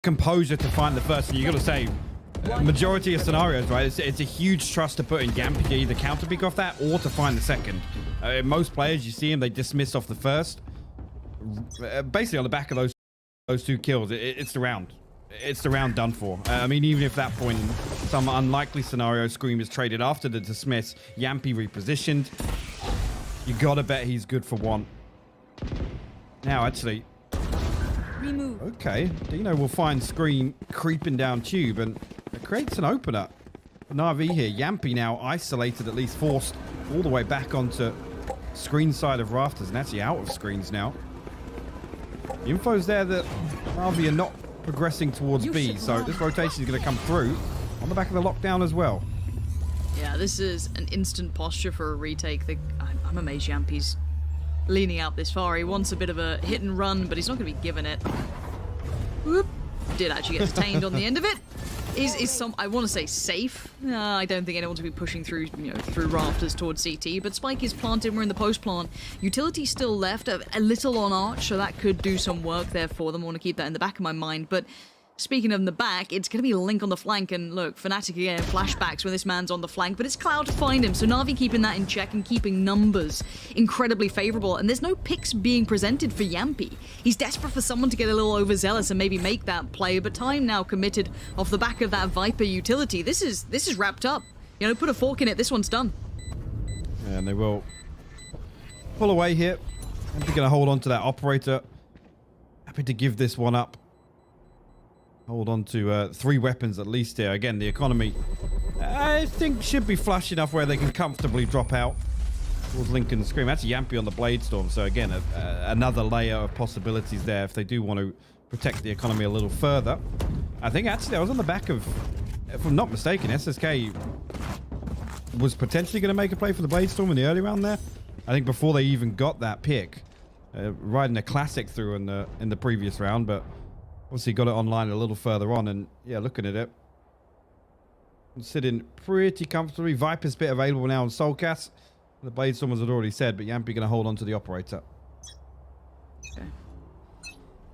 composure to find the first, and you got to say, majority of scenarios, right? It's a huge trust to put in Yampy to either counter pick off that or to find the second. Most players, you see them, they dismiss off the first. Basically, on the back of those two kills, it's the round. It's the round done for. I mean, even if that point, in some unlikely scenario, Scream is traded after the dismiss, Yampy repositioned. You gotta bet he's good for one. Now, actually. Remove. Okay, Dino will find Scream creeping down tube, and it creates an opener for NAVI here. Yampy now isolated, at least forced all the way back onto Screen side of rafters, and actually out of screens now. The info's there that NAVI are not progressing towards B, so this rotation is going to come through on the back of the lockdown as well. Yeah, this is an instant posture for a retake. I'm amazed Yampy's leaning out this far. He wants a bit of a hit and run, but he's not going to be given it. Whoop. Did actually get detained on the end of it. Is some, I want to say, safe. I don't think anyone's going to be pushing through, through rafters towards CT, but Spike is planted. We're in the post plant. Utility still left, a little on Arch, so that could do some work there for them. I want to keep that in the back of my mind, but speaking of the back, it's going to be Link on the flank, and look, Fnatic again, flashbacks when this man's on the flank, but it's Cloud to find him, so Na'Vi keeping that in check and keeping numbers incredibly favorable, and there's no picks being presented for Yampy. He's desperate for someone to get a little overzealous and maybe make that play, but time now committed off the back of that Viper utility. This is wrapped up. Put a fork in it, this one's done. And they will pull away here. I'm going to hold on to that operator. Happy to give this one up. Hold on to 3 weapons at least here. Again, the economy, I think, should be flush enough where they can comfortably drop out towards Lincoln Scream. That's Yampy on the Blade Storm. So again, another layer of possibilities there if they do want to protect the economy a little further. I think actually I was on the back of, if I'm not mistaken, SSK was potentially going to make a play for the Blade Storm in the early round there. I think before they even got that pick, riding a classic through in the previous round, but obviously got it online a little further on, and yeah, looking at it, I'm sitting pretty comfortably. Viper's bit available now on Soulcast. The Blade Storm had already said, but Yampy going to hold on to the operator. Okay.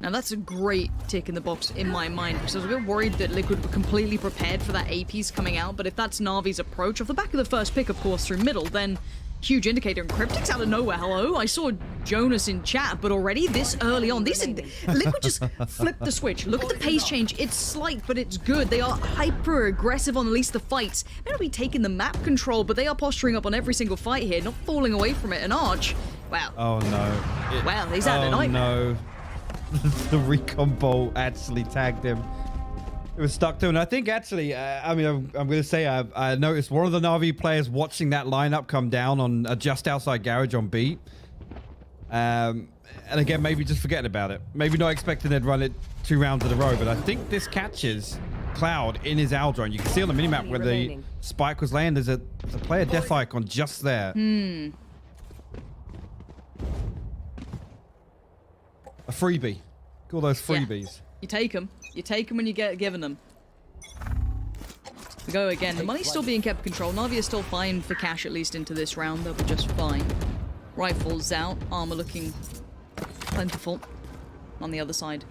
Now that's a great tick in the box in my mind, because I was a bit worried that Liquid were completely prepared for that A piece coming out, but if that's Na'Vi's approach, off the back of the first pick, of course, through middle, then huge indicator. And Cryptic's out of nowhere. Hello? I saw Jonas in chat, but already this early on, Liquid just flipped the switch. Look at the pace change. It's slight, but it's good. They are hyper aggressive on at least the fights. May not be taking the map control, but they are posturing up on every single fight here, not falling away from it. And Arch, wow. Oh no. Well, he's had a nightmare. Oh no. The recon bolt actually tagged him. It was stuck to him. And I think actually, I'm going to say I noticed one of the Na'Vi players watching that lineup come down on just outside garage on B. And again, maybe just forgetting about it. Maybe not expecting they'd run it 2 rounds in a row. But I think this catches Cloud in his Aldrone. You can see on the minimap where the spike was laying, there's a player death icon just there. A freebie. Call those freebies. Yeah. You take them. You take them when you get given them. We go again. The money's still being kept controlled. Na'Vi is still fine for cash, at least into this round. They'll be just fine. Rifles out. Armor looking plentiful on the other side.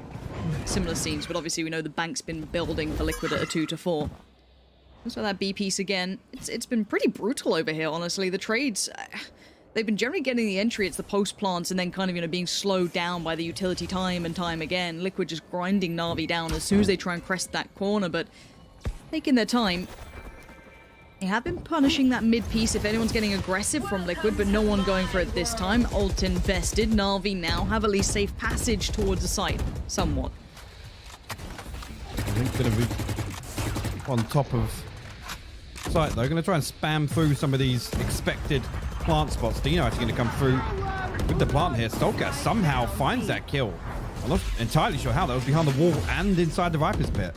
Similar scenes, but obviously we know the bank's been building for Liquid at a 2 to 4. So that B piece again. It's been pretty brutal over here, honestly. The trades, they've been generally getting the entry. It's the post plants and then kind of, being slowed down by the utility time and time again. Liquid just grinding Na'Vi down as soon as they try and crest that corner, but taking their time. They have been punishing that mid piece if anyone's getting aggressive from Liquid, but no one going for it this time. Ult invested. Na'Vi now have at least safe passage towards the site, somewhat. I think going to be on top of site though. Going to try and spam through some of these expected plant spots. Dino actually going to come through with the plant here. Stolka somehow finds that kill. I'm not entirely sure how. That was behind the wall and inside the Viper's pit.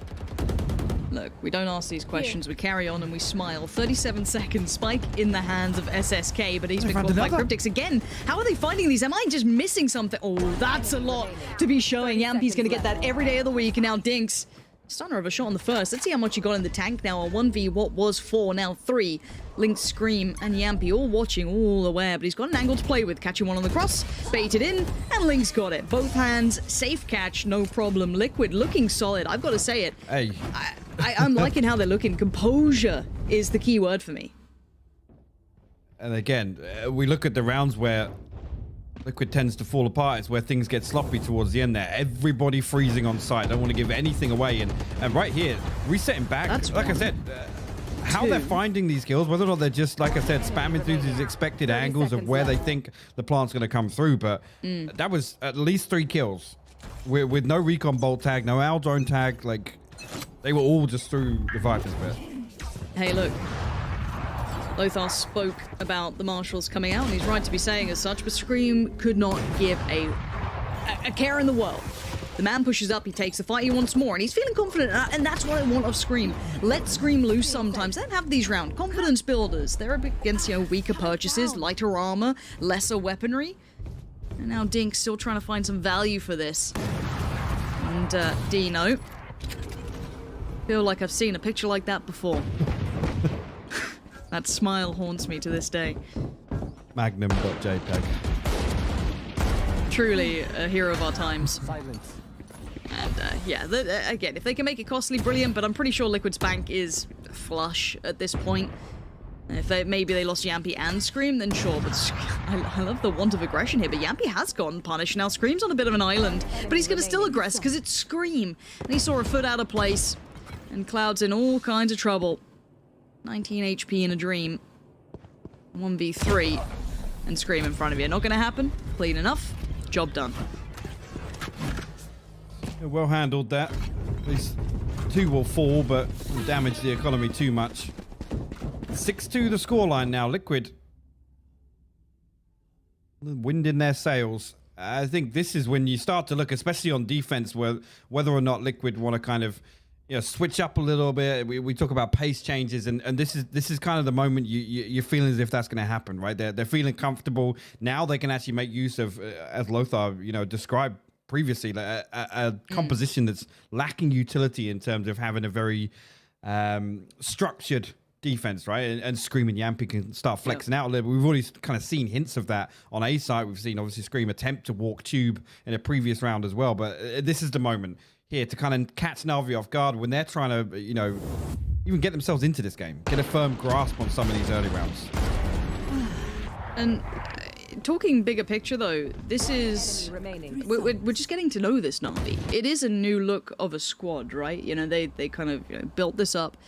Look, we don't ask these questions. We carry on and we smile. 37 seconds. Spike in the hands of SSK, but he's been caught by Cryptics again. How are they finding these? Am I just missing something? Oh, that's a lot to be showing. Yampy's going to get that every day of the week. And now Dinks Stunner of a shot on the first. Let's see how much he got in the tank now. A 1v what was 4, now 3. Link, Scream, and Yampy all watching, all aware, but he's got an angle to play with. Catching one on the cross, baited in, and Link's got it. Both hands, safe catch, no problem. Liquid looking solid, I've got to say it. Hey. I'm liking how they're looking. Composure is the key word for me. And again, we look at the rounds where Liquid tends to fall apart. It's where things get sloppy towards the end there. Everybody freezing on site. Don't want to give anything away. And right here, resetting back. That's like I said, how they're finding these kills, whether or not they're just, like I said, spamming through these expected angles of where they think the plant's going to come through. But that was at least 3 kills with no recon bolt tag, no owl drone tag. Like, they were all just through the Viper's bit. Hey, look. Lothar spoke about the marshals coming out, and he's right to be saying as such, but Scream could not give a care in the world. The man pushes up, he takes the fight, he wants more, and he's feeling confident, and that's what I want of Scream. Let Scream loose sometimes. Let them have these round confidence builders. They're up against, weaker purchases, lighter armor, lesser weaponry. And now Dink's still trying to find some value for this. And Dino. Feel like I've seen a picture like that before. That smile haunts me to this day. Magnum.jpg. Truly a hero of our times. Silence. And yeah, again, if they can make it costly, brilliant, but I'm pretty sure Liquid's bank is flush at this point. If maybe they lost Yampy and Scream, then sure, but I love the want of aggression here, but Yampy has gotten punished. Now Scream's on a bit of an island, but he's going to still aggress because it's Scream. And he saw a foot out of place, and Cloud's in all kinds of trouble. 19 HP in a dream. 1v3. And Scream in front of you. Not going to happen. Clean enough. Job done. Yeah, well handled that. These 2 will fall, but will damage the economy too much. 6-2 the scoreline now. Liquid. Wind in their sails. I think this is when you start to look, especially on defense, whether or not Liquid want to kind of switch up a little bit. We talk about pace changes, and this is kind of the moment you're feeling as if that's going to happen, right? They're feeling comfortable now. They can actually make use of, as Lothar described previously, a composition that's lacking utility in terms of having a very structured defense, right? And Scream and Yampy can start flexing out a little bit. We've already kind of seen hints of that on A side. We've seen obviously Scream attempt to walk tube in a previous round as well, but this is the moment here to kind of catch NAVI off guard when they're trying to, even get themselves into this game, get a firm grasp on some of these early rounds. And talking bigger picture though, this is we're just getting to know this NAVI. It is a new look of a squad, right? They kind of built this up.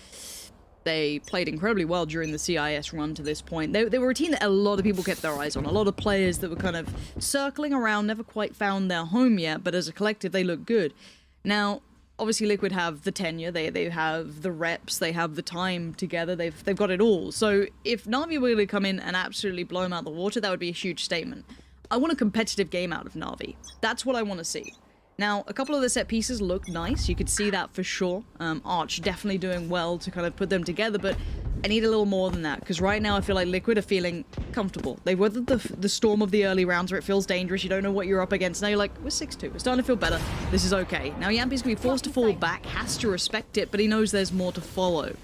They played incredibly well during the CIS run to this point. They were a team that a lot of people kept their eyes on. A lot of players that were kind of circling around, never quite found their home yet, but as a collective they look good. Now, obviously Liquid have the tenure, they have the reps, they have the time together, they've got it all. So if NAVI were to come in and absolutely blow them out of the water, that would be a huge statement. I want a competitive game out of NAVI. That's what I want to see. Now, a couple of the set pieces look nice, you could see that for sure. Arch definitely doing well to kind of put them together, but I need a little more than that, because right now I feel like Liquid are feeling comfortable. They've weathered the storm of the early rounds where it feels dangerous, you don't know what you're up against. Now you're like, we're 6-2, we're starting to feel better, this is okay. Now Yampy's going to be forced to fall back, has to respect it, but he knows there's more to follow.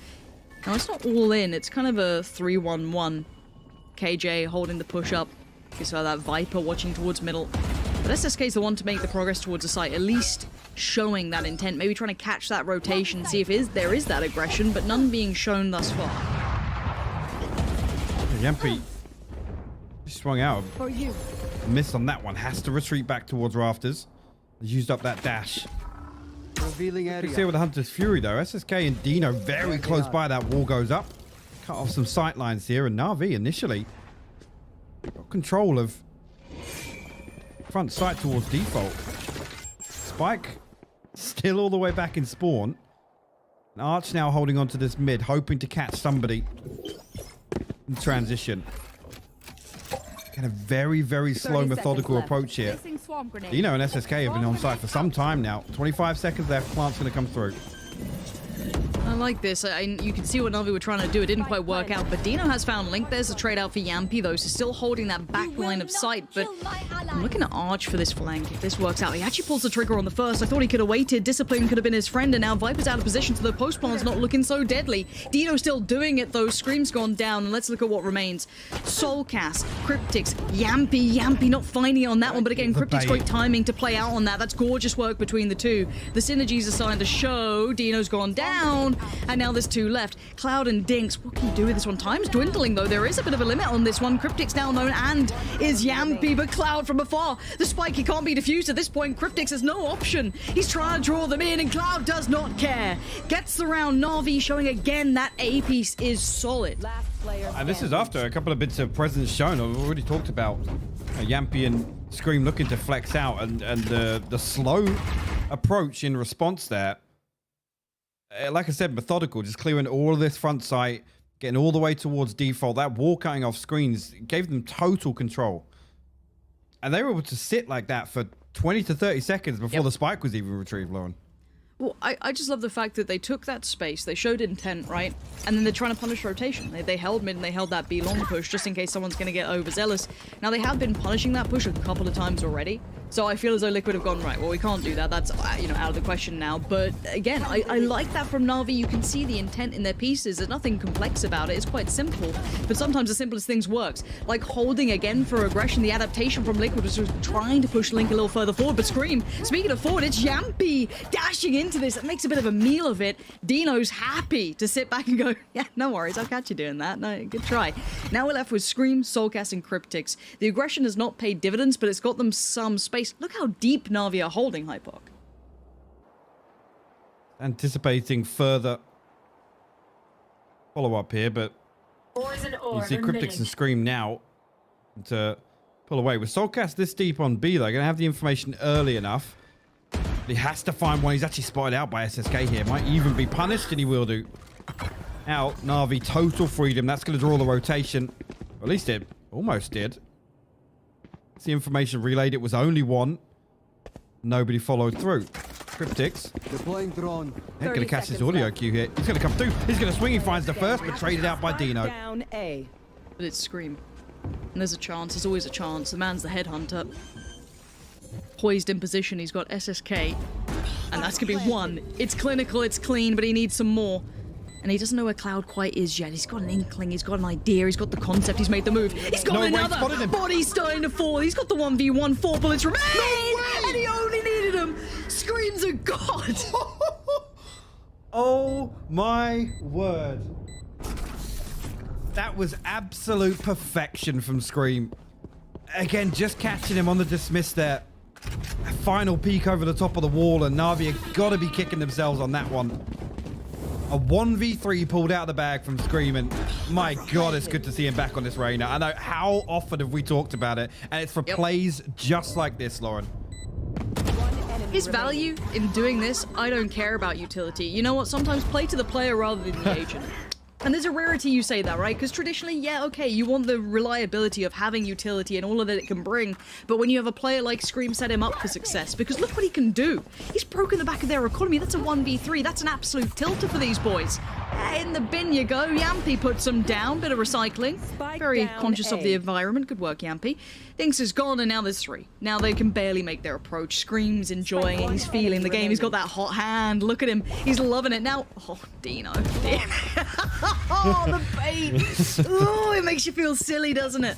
Now it's not all in, it's kind of a 3-1-1. KJ holding the push up, you saw that Viper watching towards middle. But SSK's the one to make the progress towards the site, at least showing that intent, maybe trying to catch that rotation, see if there is that aggression, but none being shown thus far. Yampy swung out. For you. Miss on that one. Has to retreat back towards rafters. Used up that dash. Revealing You area. can see with the Hunter's Fury though. SSK and Dino very close by. That wall goes up. Cut off some sight lines here, and NAVI initially got control of front sight towards default. Spike still all the way back in spawn. And Arch now holding on to this mid, hoping to catch somebody in transition. Kind of very, very slow, methodical approach here. Dino and SSK have been on site for some time now. 25 seconds left. Plant's going to come through. I like this. You can see what Navi were trying to do. It didn't quite work out, but Dino has found Link. There's a trade out for Yampy, though, so still holding that back line of sight. But I'm looking at Arch for this flank. If this works out, he actually pulls the trigger on the first. I thought he could have waited. Discipline could have been his friend, and now Viper's out of position, so the post plan's not looking so deadly. Dino still doing it, though. Scream's gone down, and let's look at what remains. Soulcast, Cryptics, Yampy not finding on that one, but again, Cryptics great timing to play out on that. That's gorgeous work between the two. The synergies are starting to show. Dino's gone down, and now there's two left. Cloud and Dinks, what can you do with this one? Time's dwindling, though. There is a bit of a limit on this one. Cryptics now known and is Yampy, but Cloud from afar. The spike, he can't be defused at this point. Cryptics has no option. He's trying to draw them in, and Cloud does not care. Gets the round. Navi showing again that A piece is solid. And this is after a couple of bits of presence shown. I've already talked about Yampy and Scream looking to flex out, and the slow approach in response there. Like I said, methodical, just clearing all of this front sight, getting all the way towards default. That wall cutting off screens gave them total control. And they were able to sit like that for 20 to 30 seconds before the spike was even retrieved, Lauren. Well, I just love the fact that they took that space, they showed intent, right? And then they're trying to punish rotation. They held mid and they held that B long push just in case someone's going to get overzealous. Now, they have been punishing that push a couple of times already. So I feel as though Liquid have gone, right, well, we can't do that. That's, you know, out of the question now. But again, I like that from Navi. You can see the intent in their pieces. There's nothing complex about it. It's quite simple. But sometimes the simplest things works. Like holding again for aggression. The adaptation from Liquid was just trying to push Link a little further forward. But Scream, speaking of forward, it's Yampy dashing into this. It makes a bit of a meal of it. Dino's happy to sit back and go, yeah, no worries. I'll catch you doing that. No, good try. Now we're left with Scream, Soulcast, and Cryptics. The aggression has not paid dividends, but it's got them some space. Look how deep Navi are holding Hypoc. Anticipating further follow-up here, but you see Cryptics and Scream now to pull away. With Soulcast this deep on B, they're going to have the information early enough. He has to find one. He's actually spotted out by SSK here. Might even be punished, and he will do. Out, Navi, total freedom. That's going to draw the rotation. Or at least it almost did. It's the information relayed. It was only one. Nobody followed through. Cryptics. Deploying drone. They're going to catch his audio cue here. He's going to come through. He's going to swing. He finds the first, but traded out by Dino. Down A. But it's Scream. And there's a chance. There's always a chance. The man's the headhunter. Poised in position. He's got SSK. And that's going to be one. It's clinical. It's clean, but he needs some more. And he doesn't know where Cloud quite is yet. He's got an inkling, he's got an idea, he's got the concept, he's made the move. He's got another! Body's starting to fall. He's got the 1v1, 4 bullets remain! And he only needed him! Screams a god! Oh my word. That was absolute perfection from Scream. Again, just catching him on the dismiss there. A final peek over the top of the wall, and Navi have got to be kicking themselves on that one. A 1v3 pulled out of the bag from Scream, and my god, it's good to see him back on this Reyna. I know, how often have we talked about it, and it's for plays just like this, Lauren. His value in doing this, I don't care about utility. You know what, sometimes play to the player rather than the agent. And there's a rarity you say that, right? Because traditionally, yeah, okay, you want the reliability of having utility and all of that it can bring. But when you have a player like Scream, set him up for success. Because look what he can do. He's broken the back of their economy. That's a 1v3. That's an absolute tilter for these boys. In the bin you go. Yampy puts them down. Bit of recycling. Very conscious of the environment. Good work, Yampy. Things is gone, and now there's 3. Now they can barely make their approach. Scream's enjoying it. He's feeling the game. He's got that hot hand. Look at him. He's loving it. Now, oh, Dino. Oh, the bait. Oh, it makes you feel silly, doesn't it?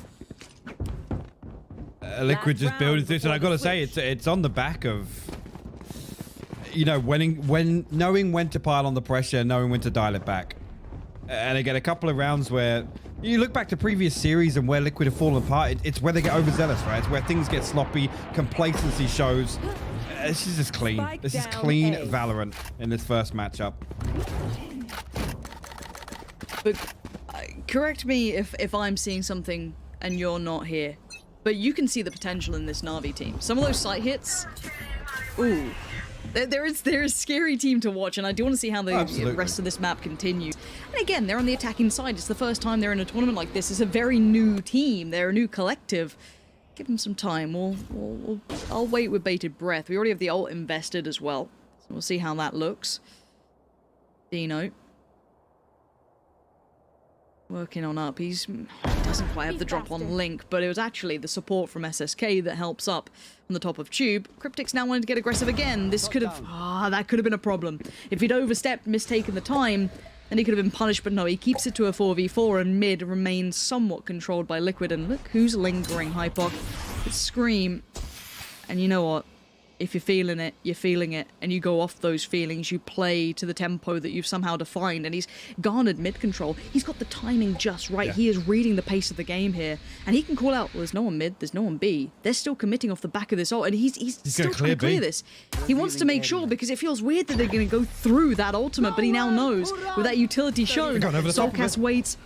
Liquid just building this, and I gotta say, it's on the back of, you know, when knowing when to pile on the pressure, knowing when to dial it back. And again, a couple of rounds where you look back to previous series and where Liquid have fallen apart, it's where they get overzealous, right? It's where things get sloppy, complacency shows. This is just clean. This is clean Valorant in this first matchup. But correct me if I'm seeing something and you're not here. But you can see the potential in this Navi team. Some of those sight hits, ooh. They're a scary team to watch, and I do want to see how the rest of this map continues. And again, they're on the attacking side. It's the first time they're in a tournament like this. It's a very new team. They're a new collective. Give them some time. I'll wait with bated breath. We already have the ult invested as well, so we'll see how that looks. Dino. Working on up. He doesn't quite have the drop on Link, but it was actually the support from SSK that helps up on the top of Tube. Cryptic's now wanting to get aggressive again. This could have... that could have been a problem. If he'd overstepped, mistaken the time, then he could have been punished, but no, he keeps it to a 4v4, and mid remains somewhat controlled by Liquid, and look who's lingering, Hypoc. It's Scream. And you know what? If you're feeling it, you're feeling it, and you go off those feelings, you play to the tempo that you've somehow defined, and he's garnered mid-control. He's got the timing just right. Yeah. He is reading the pace of the game here, and he can call out, well, there's no one mid, there's no one B. They're still committing off the back of this ult, and he's still trying to clear this. He wants to make sure, because it feels weird that they're going to go through that ultimate, but he now knows, with that utility shown, Soulcast waits.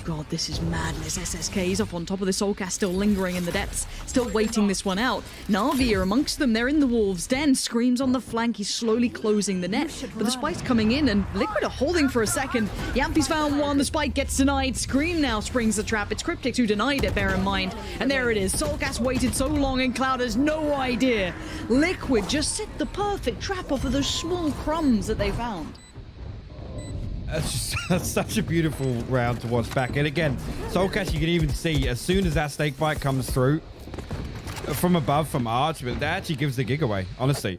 God, this is madness. SSK, he's up on top of the Soulcast, still lingering in the depths, still waiting this one out. NAVI are amongst them. They're in the Wolves' Den. Screams on the flank. He's slowly closing the net. But the spike's coming in, and Liquid are holding for a second. Yampy's found one. The spike gets denied. Scream now springs the trap. It's Cryptics who denied it, bear in mind. And there it is. Soulcast waited so long, and Cloud has no idea. Liquid just set the perfect trap off of those small crumbs that they found. That's such a beautiful round to watch back. And again, Soulcast, you can even see as soon as that snake bite comes through from above, from Arch, but that actually gives the gig away, honestly.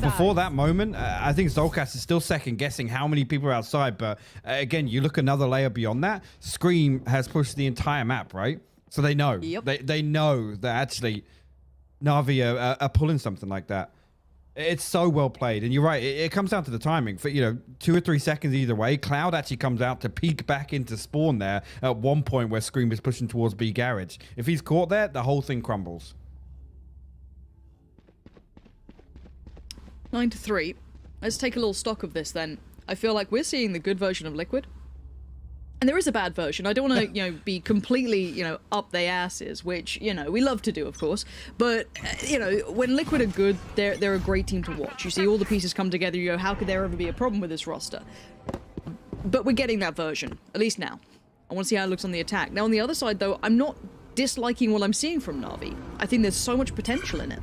Before that moment, I think Soulcast is still second guessing how many people are outside. But again, you look another layer beyond that. Scream has pushed the entire map, right? So they know. Yep. They know that actually Navi are pulling something like that. It's so well played, and you're right. It comes down to the timing. For 2 or 3 seconds either way, Cloud actually comes out to peek back into spawn there at one point where Scream is pushing towards B garage. If he's caught there, the whole thing crumbles. 9-3. Let's take a little stock of this then. I feel like we're seeing the good version of Liquid. And there is a bad version. I don't want to, be completely, up their asses, which, we love to do, of course. But, when Liquid are good, they're a great team to watch. You see all the pieces come together, you go, how could there ever be a problem with this roster? But we're getting that version, at least now. I want to see how it looks on the attack. Now, on the other side, though, I'm not disliking what I'm seeing from Navi. I think there's so much potential in it.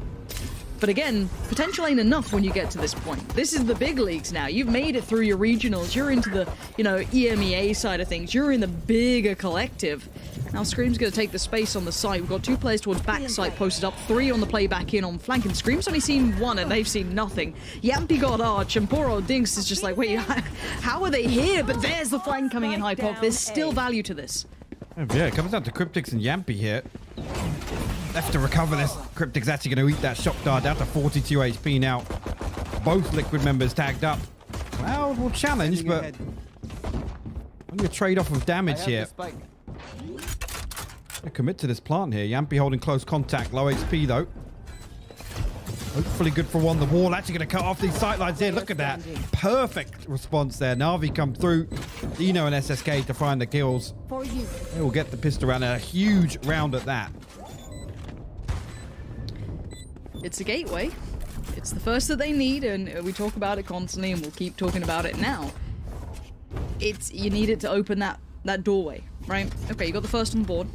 But again, potential ain't enough when you get to this point. This is the big leagues now. You've made it through your regionals. You're into the, EMEA side of things. You're in the bigger collective. Now Scream's going to take the space on the site. We've got 2 players towards back site posted up, 3 on the play back in on flank, and Scream's only seen 1 and they've seen nothing. Yampy got Arch, and poor old Dinks is just like, wait, how are they here? But there's the flank coming in, Hypoc. There's still value to this. Yeah, it comes down to Cryptics and Yampy here. Left to recover this. Cryptic's actually going to eat that shock dart down to 42 HP now. Both Liquid members tagged up. Well, we'll challenge, but only a trade-off of damage here. Commit to this plant here. Yampy holding close contact. Low HP, though. Hopefully good for one. The wall actually going to cut off these sightlines here. Look at that. Perfect response there. Navi come through. Dino and SSK to find the kills. They will get the pistol round. A huge round at that. It's a gateway. It's the first that they need, and we talk about it constantly, and we'll keep talking about it now. You need it to open that doorway, right? Okay, you got the first on board.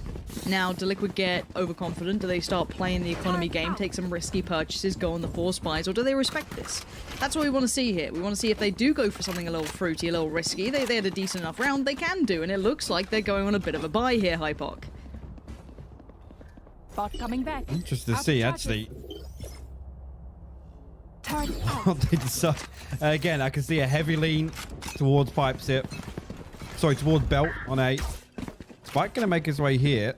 Now, do Liquid get overconfident? Do they start playing the economy game, take some risky purchases, go on the 4 spies, or do they respect this? That's what we want to see here. We want to see if they do go for something a little fruity, a little risky. They had a decent enough round, they can do, and it looks like they're going on a bit of a buy here, Hypoc. Bot coming back. Interesting to see, actually. What they decide. Again, I can see a heavy lean towards pipes here. Sorry, towards belt on A. Spike going to make his way here.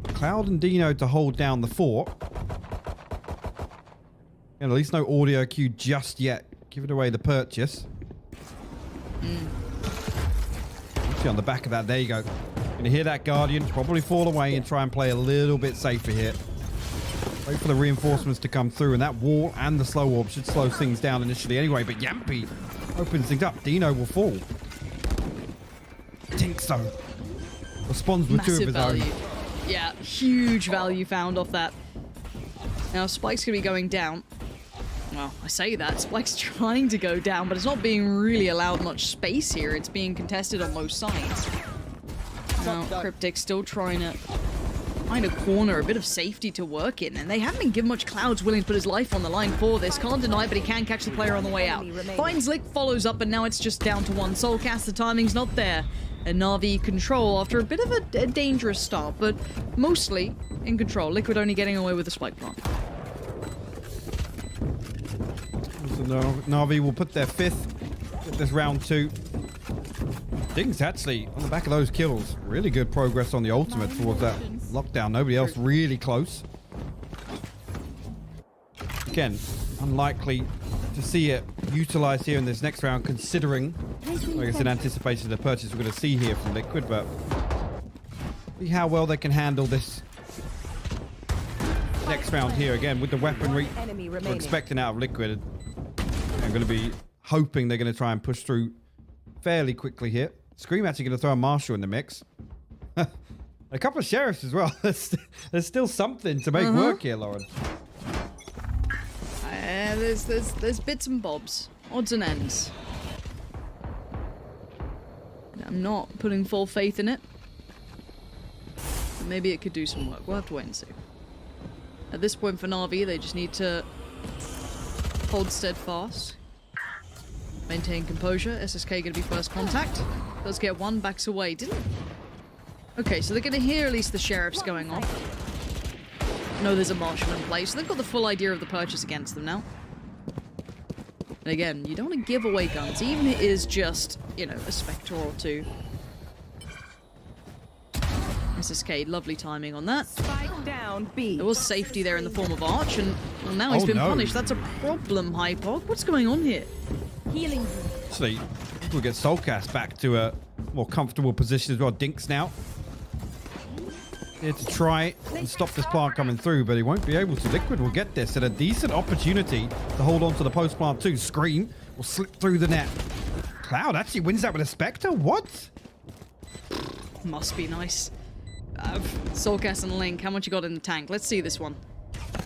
Cloud and Dino to hold down the fort. And at least no audio cue just yet. Give it away the purchase. See on the back of that, there you go. Going to hear that Guardian probably fall away and try and play a little bit safer here. Wait for the reinforcements to come through, and that wall and the slow orb should slow things down initially anyway, but Yampy opens things up. Dino will fall. Tinks though responds with Massive 2 of his value. own. Yeah, huge value found off that. Now Spike's gonna be going down. Well, I say that, Spike's trying to go down, but it's not being really allowed much space here. It's being contested on most sides. Now Cryptic's still trying to find a corner, a bit of safety to work in, and they haven't been given much. Cloud's willing to put his life on the line for this. Can't deny, but he can catch the player on the way out. Finds Lick, follows up, and now it's just down to one Soulcast. The timing's not there. And Navi control after a bit of a dangerous start, but mostly in control. Liquid only getting away with the spike plant. So Navi will put their 5th, get this round 2. Dinks actually, on the back of those kills, really good progress on the ultimate towards that lockdown. Nobody else really close. Again, unlikely to see it utilized here in this next round, considering, I guess, in anticipation of the purchase we're going to see here from Liquid, but see how well they can handle this next round here. Again, with the weaponry we're expecting out of Liquid. I'm going to be hoping they're going to try and push through fairly quickly here. Scream actually going to throw a Marshal in the mix. A couple of Sheriffs as well. There's still something to make work here, Lauren. There's bits and bobs, odds and ends. I'm not putting full faith in it. But maybe it could do some work. We'll have to wait and see. At this point for Navi, they just need to hold steadfast. Maintain composure. SSK gonna be first contact. Does get one, backs away. Didn't... Okay, so they're gonna hear at least the Sheriffs going off. No, there's a Marshal in place. So they've got the full idea of the purchase against them now. And again, you don't want to give away guns, even if it is just, you know, a Spectre or two. SSK, lovely timing on that. Spike down, B. There was safety there in the form of Arch, and well, now he's been punished. That's a problem, Hypog. What's going on here? Healing. Actually, we'll get Soulcast back to a more comfortable position as well. Dinks now. Here to try and stop this plant coming through, but he won't be able to. Liquid will get this at a decent opportunity to hold on to the post plant too. Scream will slip through the net. Cloud actually wins that with a Spectre? What? Must be nice. Soulcast and Link, how much you got in the tank? Let's see this one.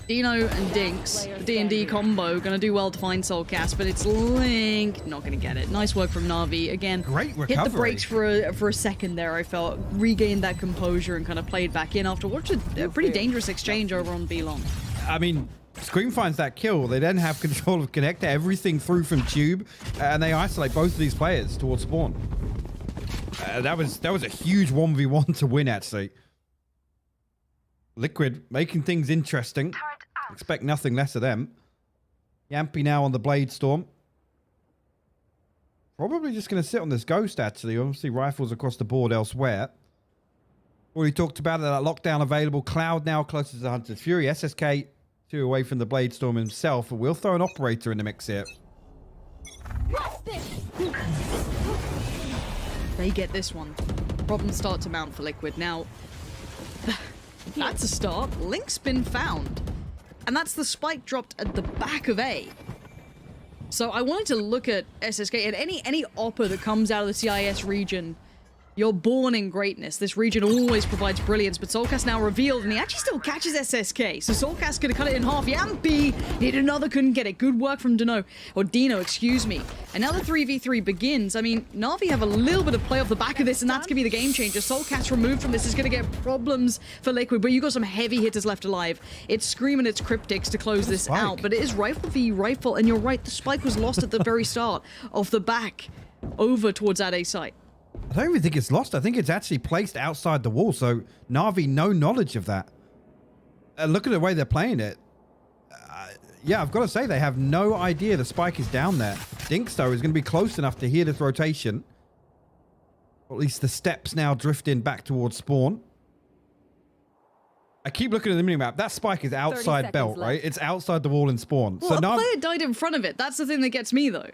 Dino and Dinks, the D&D combo, gonna do well to find Soulcast, but it's Link, not gonna get it. Nice work from Navi. Again, great recovery. Hit the brakes for a second there, I felt. Regained that composure and kind of played back in after what was a pretty dangerous exchange over on B-Long. I mean, Scream finds that kill. They then have control of Connector, everything through from Tube, and they isolate both of these players towards spawn. That was a huge 1v1 to win, actually. Liquid making things interesting. Expect nothing less of them. Yampy now on the Blade Storm. Probably just going to sit on this Ghost, actually. Obviously, rifles across the board elsewhere. Already talked about that lockdown available. Cloud now closest to Hunter's Fury. SSK 2 away from the Blade Storm himself. But we'll throw an Operator in the mix here. They get this one. Problems start to mount for Liquid. Now, that's a start. Link's been found. And that's the spike dropped at the back of A. So I wanted to look at SSK and any opper that comes out of the CIS region. You're born in greatness. This region always provides brilliance, but Soulcast now revealed, and he actually still catches SSK. So Soulcast could have cut it in half. Yampy needed another, couldn't get it. Good work from Dino, excuse me. And now the 3v3 begins. I mean, Navi have a little bit of play off the back of this, and that's going to be the game changer. Soulcast removed from this is going to get problems for Liquid, but you got some heavy hitters left alive. It's Scream and it's Cryptics to close this out, but it is rifle v rifle, and you're right, the spike was lost at the very start of the back over towards that A site. I don't even think it's lost. I think it's actually placed outside the wall. So Navi, no knowledge of that. Look at the way they're playing it. Yeah, I've got to say they have no idea the spike is down there. Dinks, though, is going to be close enough to hear this rotation. Or at least the steps now drifting back towards spawn. I keep looking at the minimap. That spike is outside belt, left. Right? It's outside the wall in spawn. Well, so a player died in front of it. That's the thing that gets me, though.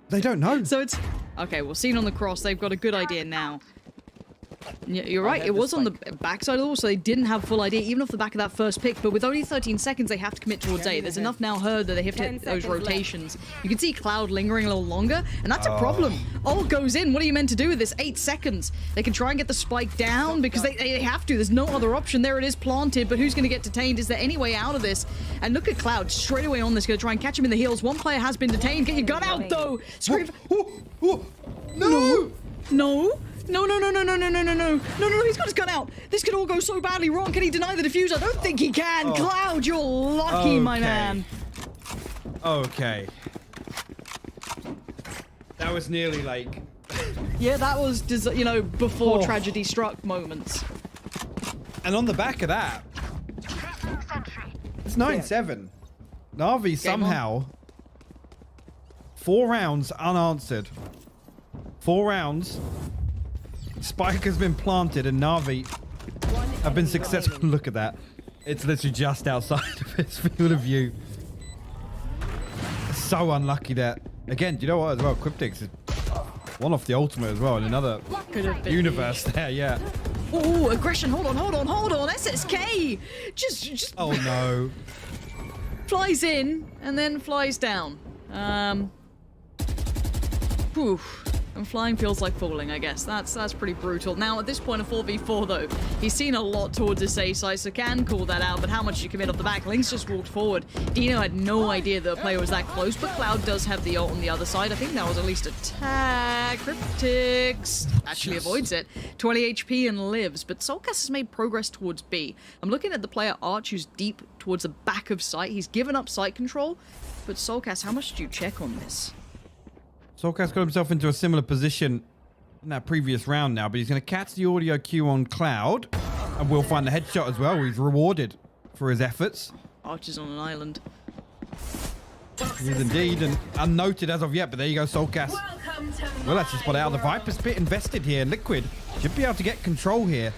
They don't know. So it's... Okay, well, seen on the cross, they've got a good idea now. You're right, it was on the backside of the wall, so they didn't have full idea, even off the back of that first pick, but with only 13 seconds, they have to commit towards A. There's enough now heard that they have to hit those rotations. You can see Cloud lingering a little longer, and that's a problem. All goes in. What are you meant to do with this? 8 seconds. They can try and get the spike down, because they have to. There's no other option. There it is, planted, but who's going to get detained? Is there any way out of this? And look at Cloud, straight away on this, going to try and catch him in the heels. One player has been detained. Get your gun out, though! Scream... No! No! No, no, no, no, no, no, no, no, no. No, no, no, he's got his gun out. This could all go so badly wrong. Can he deny the diffuser? I don't think he can. Cloud, you're lucky, my man. Okay. That was nearly like... Yeah, that was, you know, before tragedy struck moments. And on the back of that, it's 9-7. Navi somehow 4 rounds unanswered. 4 rounds. Spike has been planted and Navi have been successful. Look at that. It's literally just outside of his field of view. So unlucky that. Again, do you know what as well? Cryptics is one off the ultimate as well in another universe there, yeah. Oh, aggression. Hold on, hold on, hold on. SSK. Just. Oh no. Flies in and then flies down. Whew. And flying feels like falling, I guess. That's pretty brutal. Now, at this point of 4v4, though, he's seen a lot towards his A side, so can call that out, but how much you commit off the back? Link's just walked forward. Dino had no idea that the player was that close, but Cloud does have the ult on the other side. I think that was at least a tag. Cryptics actually avoids it. 20 HP and lives, but Soulcast has made progress towards B. I'm looking at the player Arch, who's deep towards the back of site. He's given up site control, but Soulcast, how much do you check on this? Soulcast got himself into a similar position in that previous round now, but he's going to catch the audio cue on Cloud, and we'll find the headshot as well. He's rewarded for his efforts. Arch is on an island. He is indeed, and unnoted as of yet, but there you go, Soulcast. Well, that's just spot out. The Viper's bit invested here. Liquid should be able to get control here.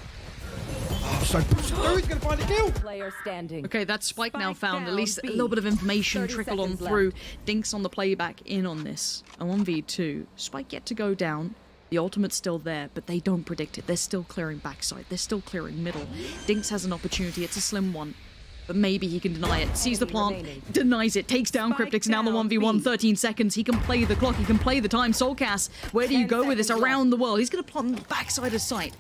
Oh, so push through. He's going to find a kill. Player standing. Okay, that Spike now found. At down, least B. a little bit of information trickled on seconds through. left. Dinks on the playback in on this. A 1v2. Spike yet to go down. The ultimate's still there, but they don't predict it. They're still clearing backside. They're still clearing middle. Dinks has an opportunity. It's a slim one. But maybe he can deny it. Sees the plant, denies it, takes down Cryptics. Now the 1v1, 13 seconds. He can play the clock, he can play the time. Soulcast, where do you go with this? Around the world. He's going to plant on the backside of sight.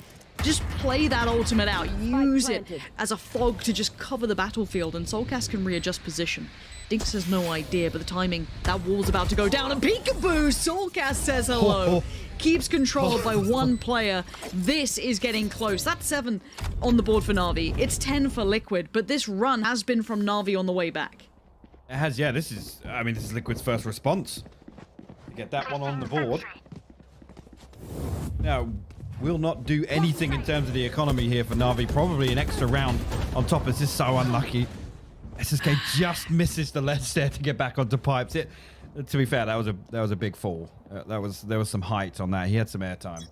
Just play that ultimate out. Use it as a fog to just cover the battlefield, and Soulcast can readjust position. Dinks has no idea, but the timing, that wall's about to go down, and peekaboo! Soulcast says hello. Keeps controlled by one player. This is getting close. That's 7 on the board for Navi. It's 10 for Liquid, but this run has been from Navi on the way back. It has, yeah. This is Liquid's first response. Get that one on the board. Now, will not do anything in terms of the economy here for Navi. Probably an extra round on top. This is so unlucky. SSK just misses the ledge there to get back onto pipes. To be fair, that was a big fall. There was some height on that. He had some airtime.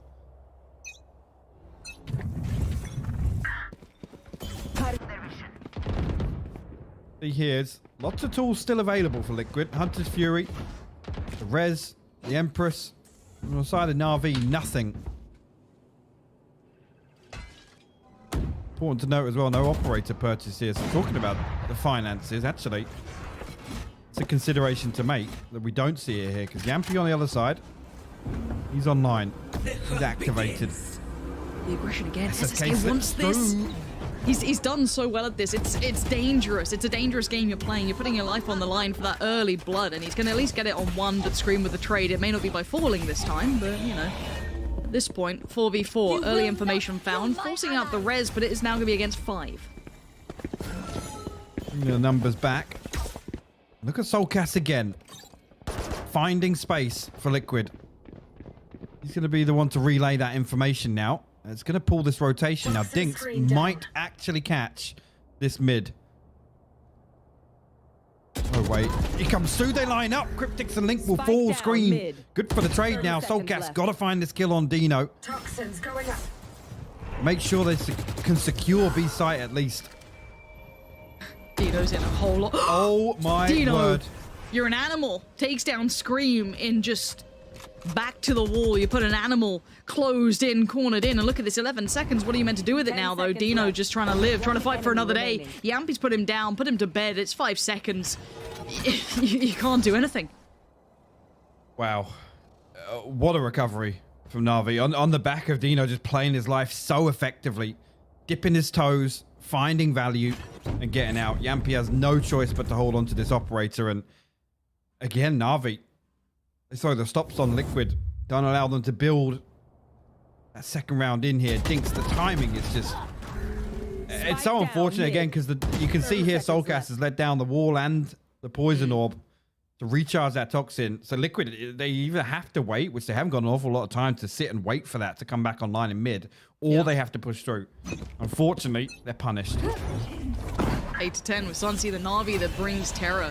See, here's lots of tools still available for Liquid. Hunter's Fury, the Res, the Empress. On the side of Navi, nothing. Important to note as well, no operator purchase here. So talking about the finances, actually, it's a consideration to make that we don't see it here, because Yampy on the other side, he's online, he's activated. The aggression again. SSK SSK wants this. through. He's done so well at this. It's dangerous. It's a dangerous game you're playing. You're putting your life on the line for that early blood, and he's going to at least get it on one, but scream with the trade. It may not be by falling this time, but, you know. At this point, 4v4, early information found, forcing out the res, but it is now going to be against 5. Bring the numbers back. Look at Soulcast again. Finding space for Liquid. He's going to be the one to relay that information now. It's going to pull this rotation. Now, Dinks might actually catch this mid. Oh, wait. He comes through. They line up. Cryptics and Link will Spike fall down screen. mid. Good for the trade now. 30 seconds Soulcast left. got to find this kill on Dino. Toxins going up. Make sure they can secure B site at least. Dino's in a whole lot. Oh, my Dino, word. you're an animal. Takes down Scream in just back to the wall. You put an animal closed in, cornered in, and look at this, 11 seconds. What are you meant to do with it 10 now, though? seconds Dino left. just trying to live, trying to fight for another day. remaining. Yampy's put him down, put him to bed. It's 5 seconds. You can't do anything. Wow. What a recovery from Navi. On the back of Dino just playing his life so effectively. Dipping his toes, finding value, and getting out. Yampy has no choice but to hold on to this operator. And again, Navi, they throw the stops on Liquid. Don't allow them to build that second round in here. Dinks, the timing is just... It's so unfortunate again because you can see here Soulcast has let down the wall and the poison orb to recharge that toxin. So Liquid, they either have to wait, which they haven't got an awful lot of time to sit and wait for that to come back online in mid, or they have to push through. Unfortunately, they're punished. 8 to 10 with Sunsea, the Navi that brings terror.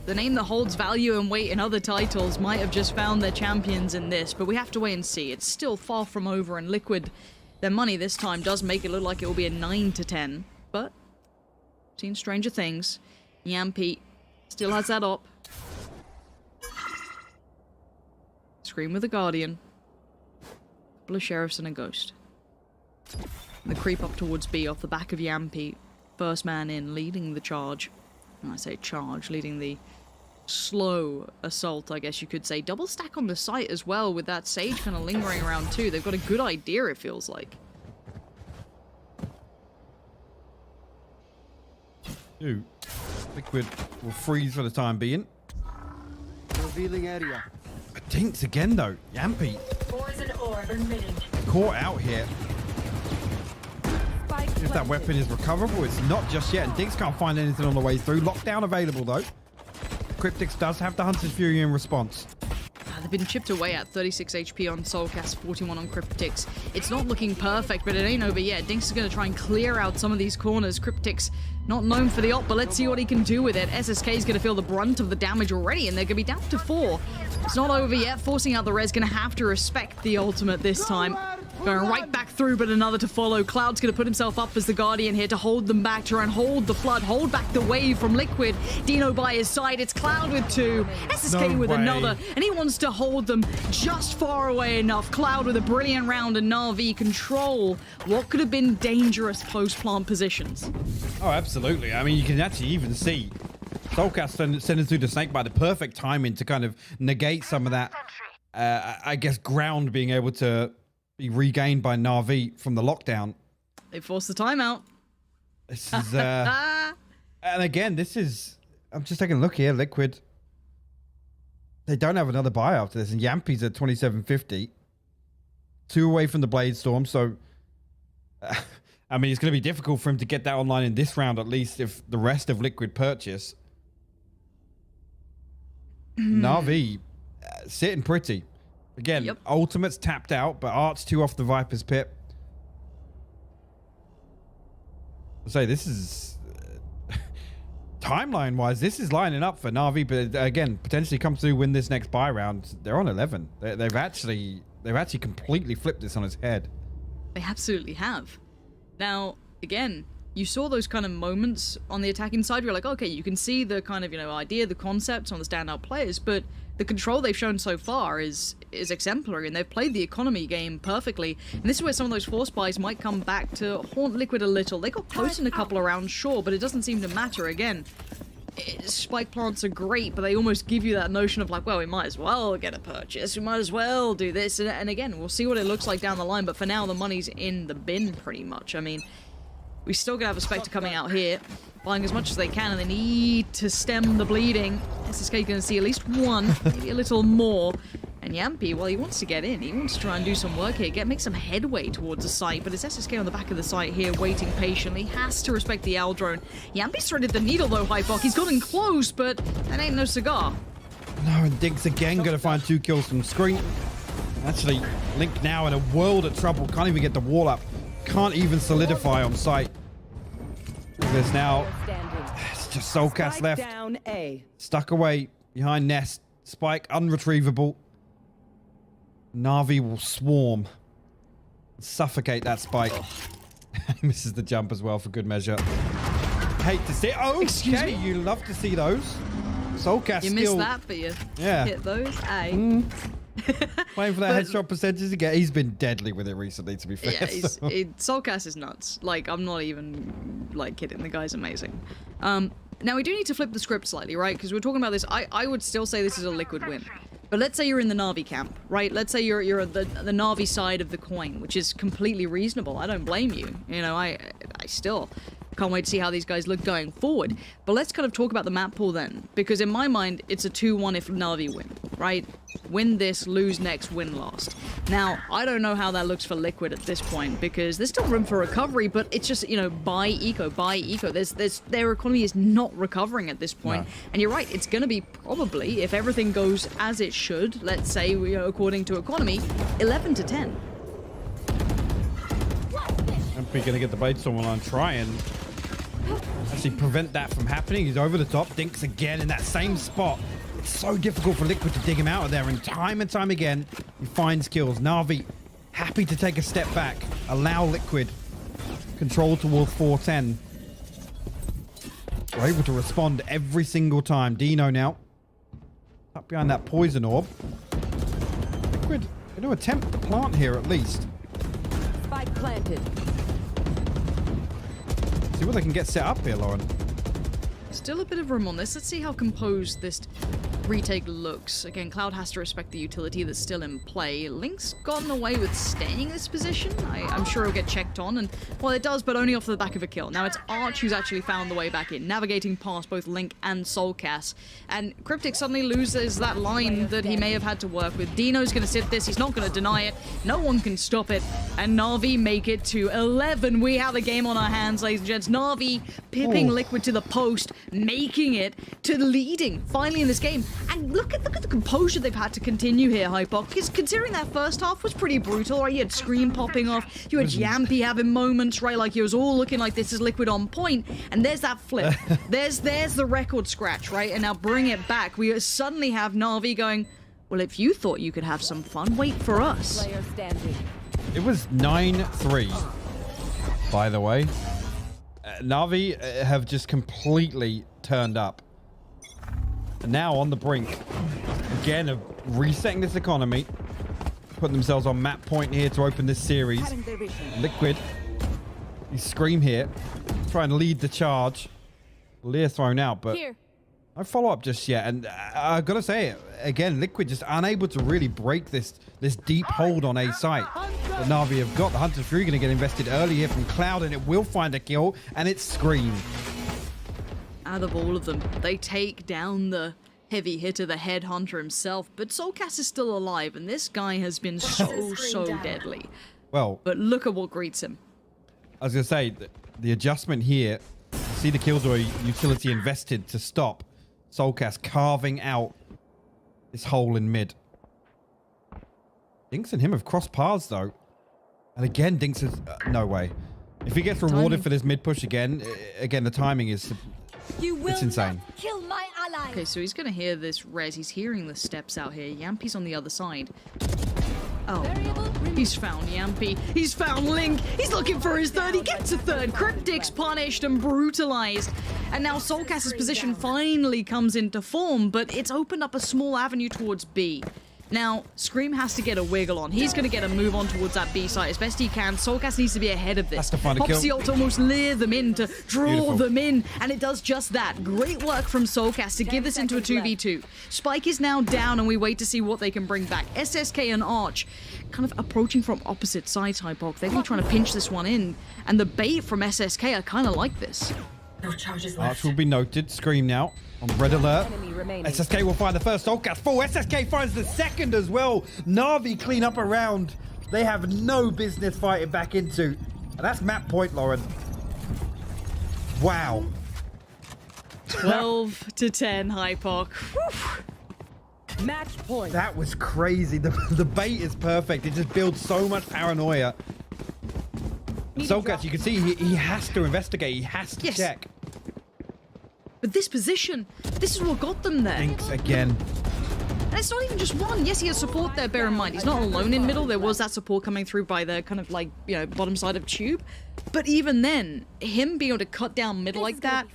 The name that holds value and weight in other titles might have just found their champions in this, but we have to wait and see. It's still far from over, and Liquid, their money this time does make it look like it will be a 9 to 10, but seen stranger things. Yampy still has that op. Scream with a Guardian. Couple of Sheriffs and a Ghost. And the creep up towards B off the back of Yampy. First man in, leading the charge. When I say charge, leading the slow assault, I guess you could say. Double stack on the site as well, with that Sage kind of lingering around too. They've got a good idea, it feels like. Ooh. Liquid will freeze for the time being. Revealing area. Dinks again though. Yampy Poison orb emitting. caught out here. If that weapon is recoverable, it's not just yet, and Dinks can't find anything on the way through. Lockdown available though. Cryptix does have the Hunter's Fury in response. They've been chipped away at 36 HP on Soulcast, 41 on Cryptix. It's not looking perfect, but it ain't over yet. Dinks is going to try and clear out some of these corners. Cryptix, not known for the op, but let's see what he can do with it. SSK is going to feel the brunt of the damage already, and they're going to be down to 4. It's not over yet. Forcing out the res, going to have to respect the ultimate this time. Going right back through, but another to follow. Cloud's going to put himself up as the Guardian here to hold them back, to try and hold the flood, hold back the wave from Liquid. Dino by his side. It's Cloud with 2. SSK with another, and he wants to hold them just far away enough. Cloud with a brilliant round, and NAVI control what could have been dangerous post-plant positions. Oh, absolutely. I mean, you can actually even see Soulcast sending through the snake by the perfect timing to kind of negate some of that, I guess, ground being able to be regained by NAVI from the lockdown. They forced the timeout. This is, and again, this is, I'm just taking a look here, Liquid. They don't have another buy after this, and Yampy's at 2750. 2 away from the Blade Storm, so, I mean, it's going to be difficult for him to get that online in this round, at least, if the rest of Liquid purchase. NAVI, sitting pretty. Again, Ultimate's tapped out, but Art's 2 off the Viper's Pit. I'll say this is... timeline-wise, this is lining up for NAVI, but again, potentially come through, win this next buy round. They're on 11. They've actually completely flipped this on its head. They absolutely have. Now, again, you saw those kind of moments on the attacking side where you're like, okay, you can see the kind of, idea, the concepts on the standout players, but the control they've shown so far is exemplary, and they've played the economy game perfectly. And this is where some of those force buys might come back to haunt Liquid a little. They got close in a couple of rounds, sure, but it doesn't seem to matter. Again, spike plants are great, but they almost give you that notion of like, well, we might as well get a purchase, we might as well do this, and again, we'll see what it looks like down the line, but for now, the money's in the bin, pretty much. I mean, we still gonna have a Spectre coming out here, buying as much as they can, and they need to stem the bleeding. SSK gonna see at least 1, maybe a little more. And Yampy, well, he wants to get in. He wants to try and do some work here, make some headway towards the site, but it's SSK on the back of the site here, waiting patiently. Has to respect the owl drone. Yampy's threaded the needle, though, Hypok. He's gotten close, but that ain't no cigar. No, and Dinks again gonna find 2 kills from Screen. Actually, Link now in a world of trouble. Can't even get the wall up. Can't even solidify on site. There's now, it's just Soulcast left. Down A. Stuck away behind Nest. Spike unretrievable. NAVI will swarm. Suffocate that Spike. Misses the jump as well for good measure. Hate to see. Oh, excuse me. You love to see those. Soulcast You missed that, but you hit those. Aye. Playing for that headshot percentage again. He's been deadly with it recently, to be fair. Yeah, Soulcast is nuts. Like, I'm not even, like, kidding. The guy's amazing. Now, we do need to flip the script slightly, right? Because we're talking about this. I would still say this is a Liquid win. But let's say you're in the Navi camp, right? Let's say you're at the Navi side of the coin, which is completely reasonable. I don't blame you. I still can't wait to see how these guys look going forward. But let's kind of talk about the map pool then, because in my mind, it's a 2-1 if Navi win, right? Win this, lose next, win last. Now, I don't know how that looks for Liquid at this point, because there's still room for recovery, but it's just, you know, buy eco. Their economy is not recovering at this point. No. And you're right, it's going to be probably, if everything goes as it should, let's say, you know, according to economy, 11 to 10. I'm going to get the bait someone on try and actually prevent that from happening. He's over the top. Dinks again in that same spot. It's so difficult for Liquid to dig him out of there, and time again, he finds kills. Navi happy to take a step back, allow Liquid control towards 410. We're able to respond every single time. Dino now up behind that poison orb. Liquid going to attempt the plant here at least. Spike planted. See what they can get set up here, Lauren. Still a bit of room on this. Let's see how composed this retake looks. Again, Cloud has to respect the utility that's still in play. Link's gotten away with staying in this position. I'm sure he'll get checked on, and well, it does, but only off the back of a kill. Now it's Arch who's actually found the way back in, navigating past both Link and Soulcast, and Cryptic suddenly loses that line that he may have had to work with. Dino's going to sit this. He's not going to deny it. No one can stop it, and Navi make it to 11. We have a game on our hands, ladies and gents. Navi pipping Liquid to the post, making it to leading finally in this game. And look at the composure they've had to continue here, Hypok, because considering that first half was pretty brutal, right? You had Scream popping off, you had Yampy having moments, right? Like, it was all looking like this is Liquid on point, and there's that flip. there's the record scratch, right? And now bring it back. We suddenly have Navi going, well, if you thought you could have some fun, wait for us. Player standing. It was 9-3, by the way. Navi have just completely turned up. And now on the brink, again, of resetting this economy, putting themselves on map point here to open this series. Liquid, you Scream here, try and lead the charge. Lear thrown out, but no follow-up just yet. And I've got to say it, again, Liquid just unable to really break this deep hold on A site that Navi have got. The Hunter's Fury going to get invested early here from Cloud, and it will find a kill, and it's Scream. Out of all of them, they take down the heavy hitter, the headhunter himself, but Soulcast is still alive, and this guy has been so deadly. Well, but look at what greets him. I was going to say, the adjustment here, see the killjoy utility invested to stop Soulcast carving out this hole in mid. Dinks and him have crossed paths, though. And again, Dinks is... no way. If he gets rewarded for this mid push again, the timing is... it's insane. Kill my ally. Okay, so he's gonna hear this res. He's hearing the steps out here. Yampy's on the other side. Oh, he's found Yampy. He's found Link. He's looking for his third. He gets a third. Cryptic's punished and brutalized. And now Soulcast's position finally comes into form, but it's opened up a small avenue towards B. Now, Scream has to get a wiggle on. He's going to get a move on towards that B site as best he can. Soulcast needs to be ahead of this. Has to find a kill. Pops the ult to almost lure them in, to draw them in, and it does just that. Great work from Soulcast to give this into a 2v2. Spike is now down, and we wait to see what they can bring back. SSK and Arch kind of approaching from opposite sides, Hypok. They're going to be trying to pinch this one in, and the bait from SSK are kind of like this. No charges left. Arch will be noted. Scream now on red alert. Enemy remaining. SSK will find the first Soulcast. Full SSK finds the second as well. Navi clean up around. They have no business fighting back into. And that's map point, Lauren. Wow. 12 to 10, Hypok. Match point. That was crazy. The bait is perfect. It just builds so much paranoia. Soulcast, you can see he has to investigate. He has to check. But this position, this is what got them there. Dinks again. And it's not even just one. Yes, he has support there, bear in mind. He's not alone in middle. There was that support coming through by the kind of like, you know, bottom side of tube. But even then, him being able to cut down mid like that,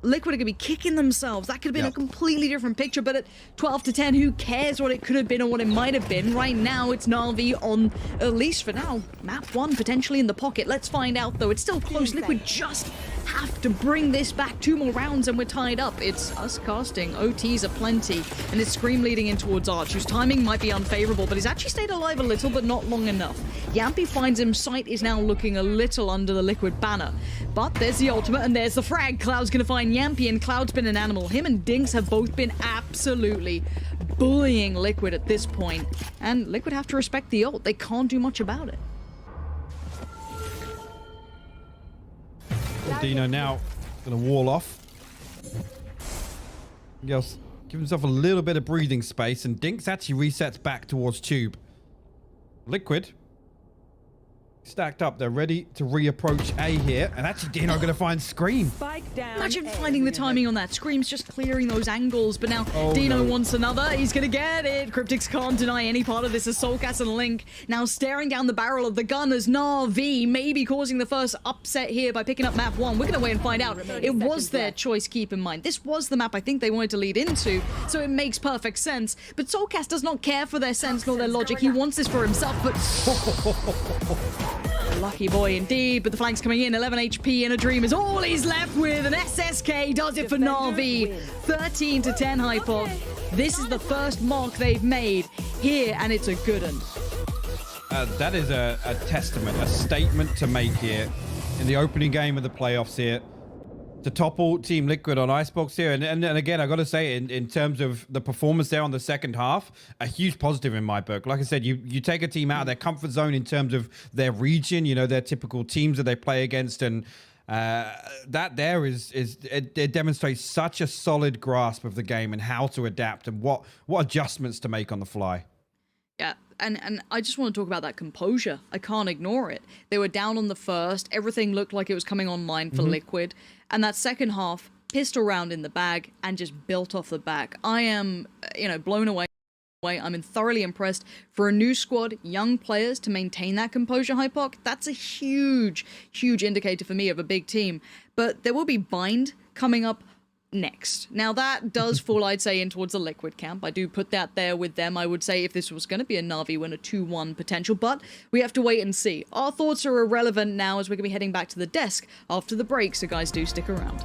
Liquid are going to be kicking themselves. That could have been a completely different picture. But at 12 to 10, who cares what it could have been or what it might have been? Right now, it's Navi on, at least for now, map one potentially in the pocket. Let's find out, though. It's still close. Liquid just have to bring this back 2 more rounds and we're tied up. It's us casting. OTs are plenty. And it's Scream leading in towards Arch, whose timing might be unfavorable, but he's actually stayed alive a little, but not long enough. Yampy finds him. Sight is now looking a little under the Liquid banner. But there's the ultimate and there's the frag. Cloud's going to find Yampy, and Cloud's been an animal. Him and Dinks have both been absolutely bullying Liquid at this point. And Liquid have to respect the ult. They can't do much about it. Dino now going to wall off. Give himself a little bit of breathing space, and Dinks actually resets back towards Tube. Liquid stacked up. They're ready to reapproach A here, and actually Dino going to find Scream. Spike down. Imagine A. finding the timing on that. Scream's just clearing those angles, but now Oh, Dino no. wants another. He's gonna get it. Cryptics can't deny any part of this as Soulcast and Link now staring down the barrel of the gun as NAVI maybe causing the first upset here by picking up map 1. We're gonna wait and find out. It was their choice, keep in mind. This was the map I think they wanted to lead into, so it makes perfect sense. But Soulcast does not care for their sense nor their logic. He wants this for himself, but... Lucky boy indeed, but the flank's coming in. 11 HP in a dream is all he's left with, and SSK does it for NAVI. 13 to 10 Hypok. This is the first mark they've made here, and it's a good one. That is a testament, a statement to make here in the opening game of the playoffs here. To topple Team Liquid on Icebox here. And again, I got to say, in terms of the performance there on the second half, a huge positive in my book. Like I said, you take a team out of their comfort zone in terms of their region, you know, their typical teams that they play against. And that there it demonstrates such a solid grasp of the game and how to adapt and what adjustments to make on the fly. Yeah, and I just want to talk about that composure. I can't ignore it. They were down on the first. Everything looked like it was coming online for Liquid. And that second half, pistol round in the bag and just built off the back. I am, blown away. I'm thoroughly impressed. For a new squad, young players to maintain that composure, Hypok, that's a huge, huge indicator for me of a big team. But there will be Bind coming up next. Now that does fall, I'd say, in towards the Liquid camp. I do put that there with them. I would say if this was going to be a NAVI win, a 2-1 potential, but we have to wait and see. Our thoughts are irrelevant now as we're going to be heading back to the desk after the break, so guys, do stick around.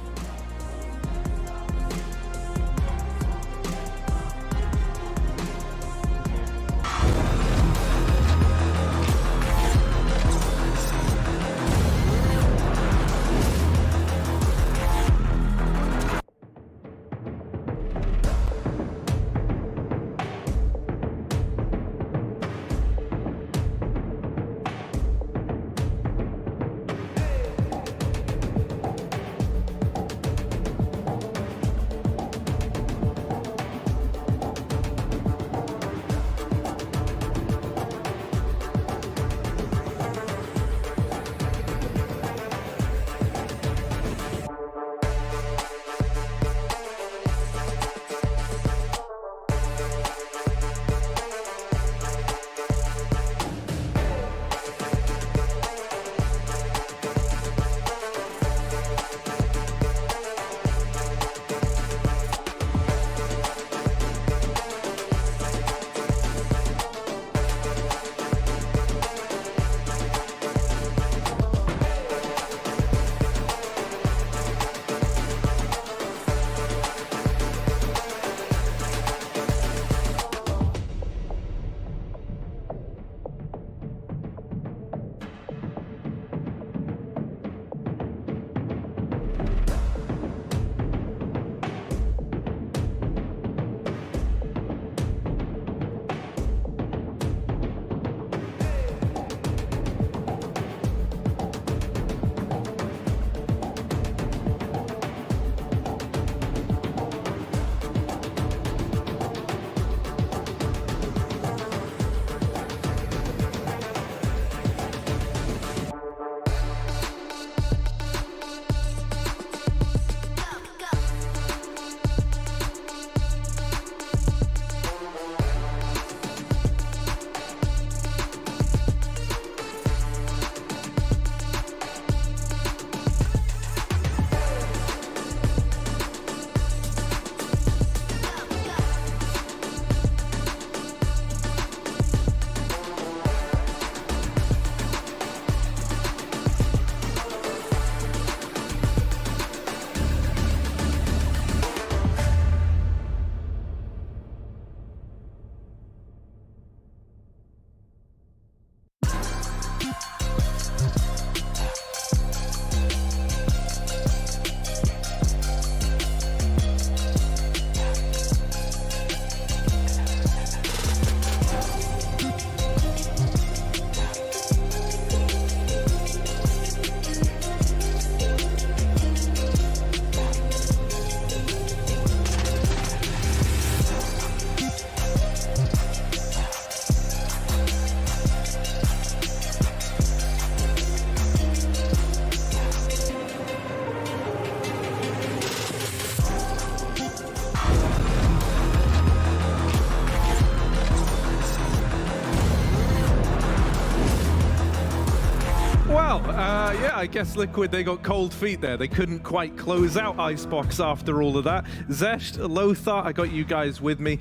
Yeah, I guess Liquid, they got cold feet there. They couldn't quite close out Icebox after all of that. Zesht, Lothar, I got you guys with me.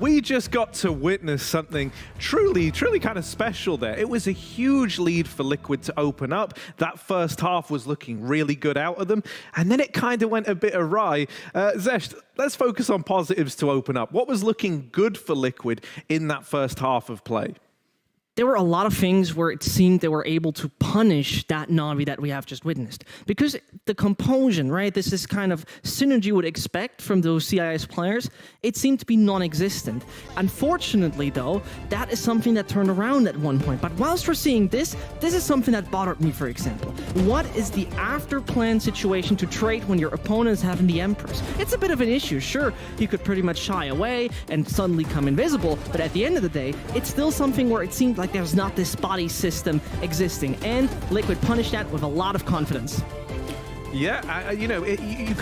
We just got to witness something truly kind of special there. It was a huge lead for Liquid to open up. That first half was looking really good out of them, and then it kind of went a bit awry. Zesht, let's focus on positives to open up. What was looking good for Liquid in that first half of play? There were a lot of things where it seemed they were able to punish that Navi that we have just witnessed. Because the composition, right, this is kind of synergy you would expect from those CIS players, it seemed to be non-existent. Unfortunately, though, that is something that turned around at one point. But whilst we're seeing this is something that bothered me, for example. What is the after-plan situation to trade when your opponent is having the Empress? It's a bit of an issue, sure, you could pretty much shy away and suddenly come invisible, but at the end of the day, it's still something where it seemed like there's not this body system existing, and Liquid punished that with a lot of confidence. Yeah, you know, you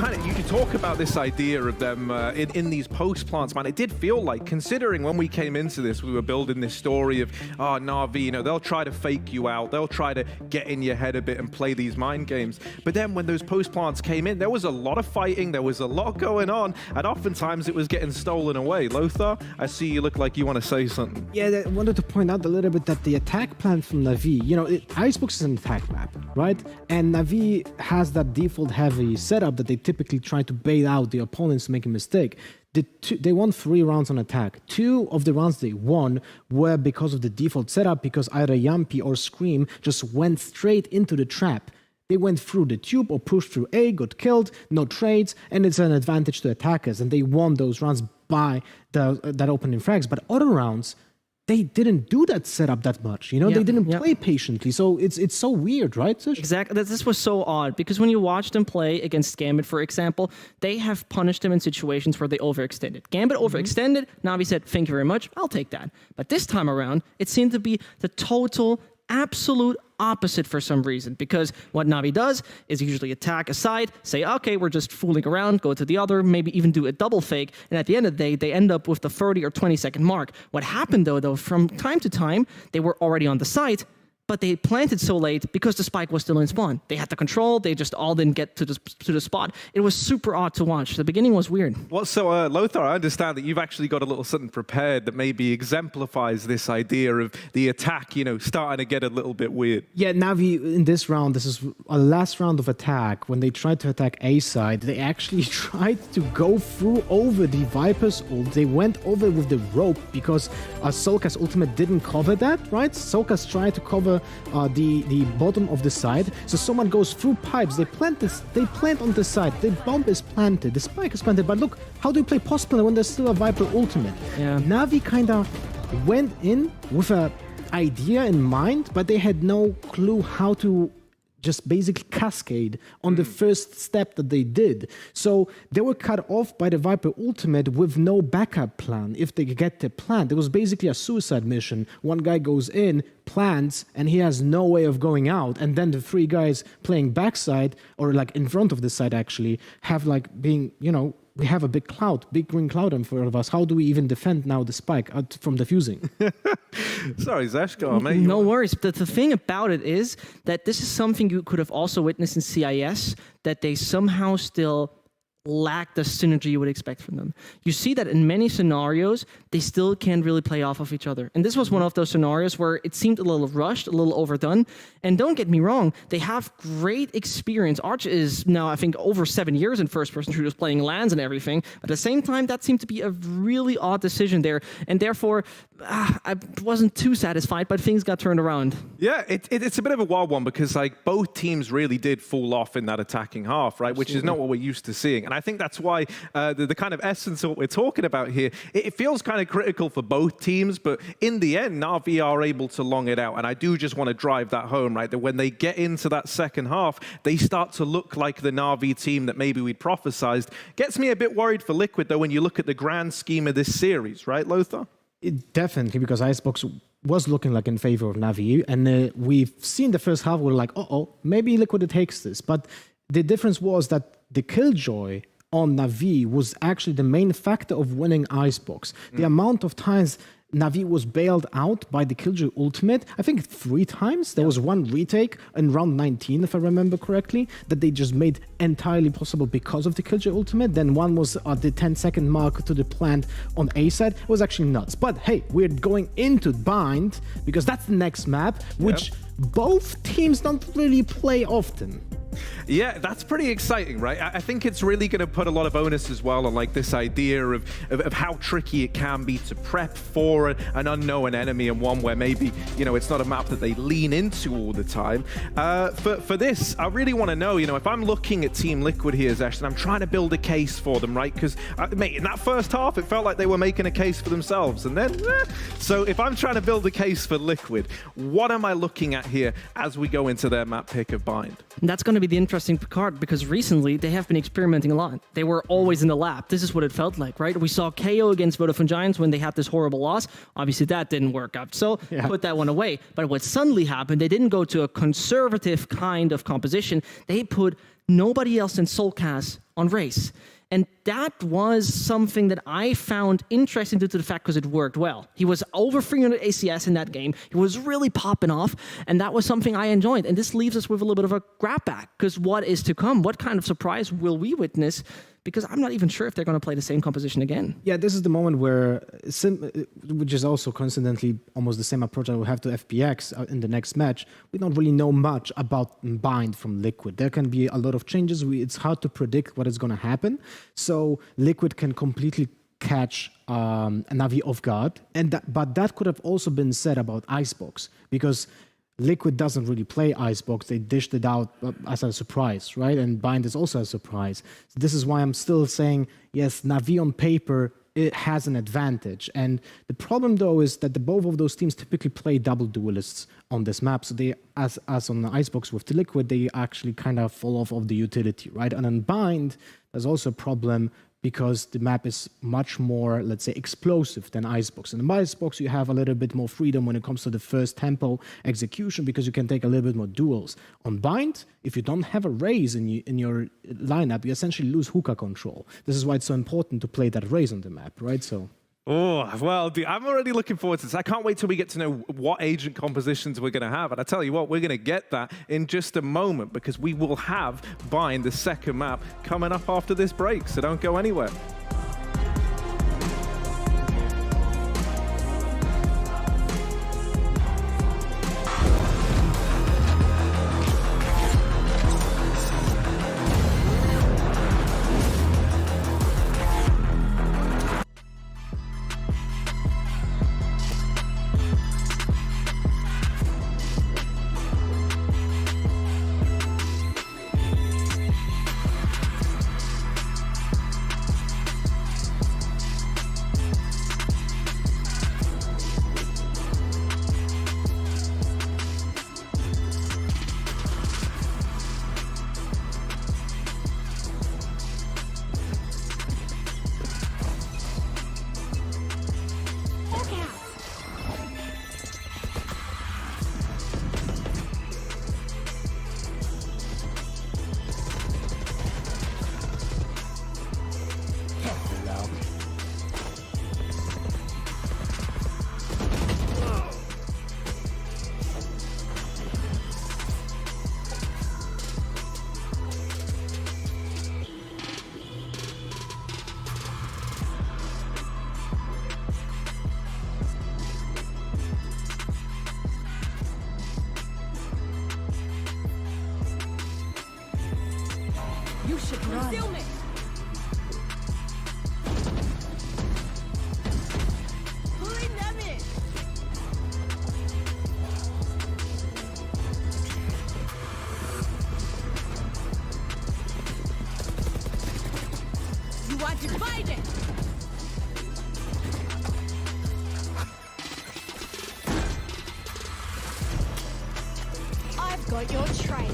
talk about this idea of them in these post plants, man. It did feel like, considering when we came into this, we were building this story of, oh, Navi, you know, they'll try to fake you out, they'll try to get in your head a bit and play these mind games. But then when those post plants came in, there was a lot of fighting, there was a lot going on, and oftentimes it was getting stolen away. Lothar, I see you look like you want to say something. Yeah, I wanted to point out a little bit that the attack plan from NAVI, you know, Icebox is an attack map, right? And NAVI has that default heavy setup that they typically try to bait out the opponents to make a mistake. They won 3 rounds on attack. 2 of the rounds they won were because of the default setup, because either Yampi or Scream just went straight into the trap. They went through the tube or pushed through A, got killed, no trades, and it's an advantage to attackers, and they won those rounds by that opening frags. But other rounds, they didn't do that setup that much, you know? They didn't play patiently, so it's so weird, right, Sish? Exactly. This was so odd, because when you watch them play against Gambit, for example, they have punished them in situations where they overextended. Gambit overextended, Navi said, thank you very much, I'll take that. But this time around, it seemed to be the total, absolute opposite for some reason, because what Navi does is usually attack a side, say, okay, we're just fooling around, go to the other, maybe even do a double fake, and at the end of the day, they end up with the 30 or 20 second mark. What happened though, from time to time, they were already on the site, but they planted so late because the spike was still in spawn. They had the control, they just all didn't get to the spot. It was super odd to watch. The beginning was weird. Well, so Lothar, I understand that you've actually got a little something prepared that maybe exemplifies this idea of the attack, you know, starting to get a little bit weird. Yeah, Navi, in this round, this is a last round of attack. When they tried to attack A side, they actually tried to go through over the Viper's ult. They went over with the rope because Solka's ultimate didn't cover that, right? Solka's tried to cover the bottom of the side, so someone goes through pipes, they plant on the side, the bomb is planted, the spike is planted, but look, how do you play post-player when there's still a Viper ultimate? Yeah. Navi kinda went in with a idea in mind, but they had no clue how to just basically cascade on the first step that they did. So they were cut off by the Viper ultimate with no backup plan. If they get the plant, it was basically a suicide mission. One guy goes in, plants, and he has no way of going out. And then the 3 guys playing backside, or like in front of the side actually, have like being, you know, we have a big cloud, big green cloud in front of us. How do we even defend now the spike from defusing? Sorry, Zesh, go on, mate. No worries. The thing about it is that this is something you could have also witnessed in CIS, that they somehow still lack the synergy you would expect from them. You see that in many scenarios, they still can't really play off of each other. And this was one of those scenarios where it seemed a little rushed, a little overdone. And don't get me wrong, they have great experience. Arch is now, I think, over 7 years in first-person shooters, playing LANs and everything. But at the same time, that seemed to be a really odd decision there. And therefore, I wasn't too satisfied, but things got turned around. Yeah, it's a bit of a wild one, because like both teams really did fall off in that attacking half, right? Which is not what we're used to seeing. And I think that's why the kind of essence of what we're talking about here, it feels kind of critical for both teams, but in the end, Navi are able to long it out. And I do just want to drive that home, right? That when they get into that second half, they start to look like the Navi team that maybe we'd prophesized. Gets me a bit worried for Liquid, though, when you look at the grand scheme of this series, right, Lothar? Definitely, because Icebox was looking like in favor of Navi, and we've seen the first half, we're like, maybe Liquid takes this. But the difference was that the Killjoy on Navi was actually the main factor of winning Icebox. The amount of times Navi was bailed out by the Killjoy ultimate, I think 3 times. There was one retake in round 19, if I remember correctly, that they just made entirely possible because of the Killjoy ultimate. Then one was at the 10-second mark to the plant on A side. It was actually nuts. But hey, we're going into Bind because that's the next map, which both teams don't really play often. Yeah, that's pretty exciting, right? I think it's really going to put a lot of onus as well on like this idea of how tricky it can be to prep for an unknown enemy, and one where maybe, you know, it's not a map that they lean into all the time. For this, I really want to know, you know, if I'm looking at Team Liquid here, Zesh, and I'm trying to build a case for them, right? Because, mate, in that first half, it felt like they were making a case for themselves. And then, so if I'm trying to build a case for Liquid, what am I looking at here as we go into their map pick of Bind? And that's going to be the interesting card, because recently they have been experimenting a lot. They were always in the lab. This is what it felt like, right? We saw KO against Vodafone Giants when they had this horrible loss. Obviously, that didn't work out. So put that one away. But what suddenly happened, they didn't go to a conservative kind of composition. They put nobody else in Soulcast on race. And that was something that I found interesting due to the fact because it worked well. He was over 300 ACS in that game. He was really popping off, and that was something I enjoyed. And this leaves us with a little bit of a grab back, because what is to come? What kind of surprise will we witness? Because I'm not even sure if they're going to play the same composition again. Yeah, this is the moment where, which is also coincidentally almost the same approach I will have to FPX in the next match, we don't really know much about Bind from Liquid. There can be a lot of changes. It's hard to predict what is going to happen. So Liquid can completely catch Navi off guard. But that could have also been said about Icebox, because Liquid doesn't really play Icebox. They dished it out as a surprise, right? And Bind is also a surprise. So this is why I'm still saying, yes, Navi on paper, it has an advantage. And the problem, though, is that both of those teams typically play double duelists on this map. So they, as on the Icebox with the Liquid, they actually kind of fall off of the utility, right? And on Bind, there's also a problem because the map is much more, let's say, explosive than Icebox. And in Icebox, you have a little bit more freedom when it comes to the first tempo execution, because you can take a little bit more duels. On Bind, if you don't have a raise in your lineup, you essentially lose hookah control. This is why it's so important to play that raise on the map, right? So. Oh, well, dude, I'm already looking forward to this. I can't wait till we get to know what agent compositions we're going to have. And I tell you what, we're going to get that in just a moment, because we will have Bind, the second map, coming up after this break. So don't go anywhere. You should run. Concealment. Pulling them in. You want to fight it? I've got your trail.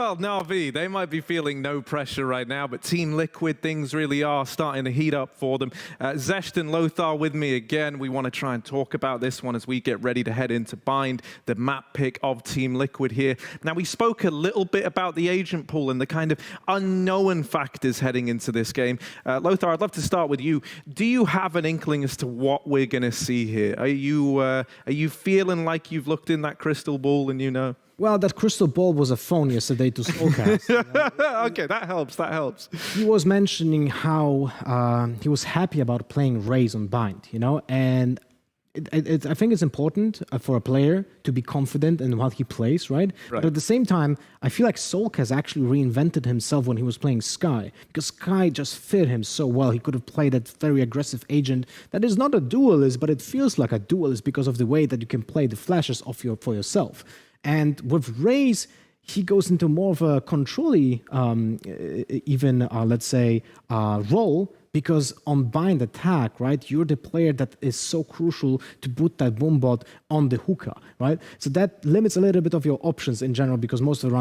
Well, NAVI, they might be feeling no pressure right now, but Team Liquid, things really are starting to heat up for them. Zesht and Lothar with me again. We want to try and talk about this one as we get ready to head into Bind, the map pick of Team Liquid here. Now, we spoke a little bit about the agent pool and the kind of unknown factors heading into this game. Lothar, I'd love to start with you. Do you have an inkling as to what we're going to see here? Are you feeling like you've looked in that crystal ball and you know? Well, that crystal ball was a phone yesterday to Soulcast. Okay, that helps, that helps. He was mentioning how he was happy about playing Raze on Bind, you know, and I think it's important for a player to be confident in what he plays, right? But at the same time, I feel like Soulcast actually reinvented himself when he was playing Sky, because Sky just fit him so well. He could have played that very aggressive agent that is not a duelist, but it feels like a duelist because of the way that you can play the flashes for yourself. And with Raze, he goes into more of a control-y, let's say, role, because on Bind attack, right, you're the player that is so crucial to put that boom bot on the hookah, right? So that limits a little bit of your options in general, because most of the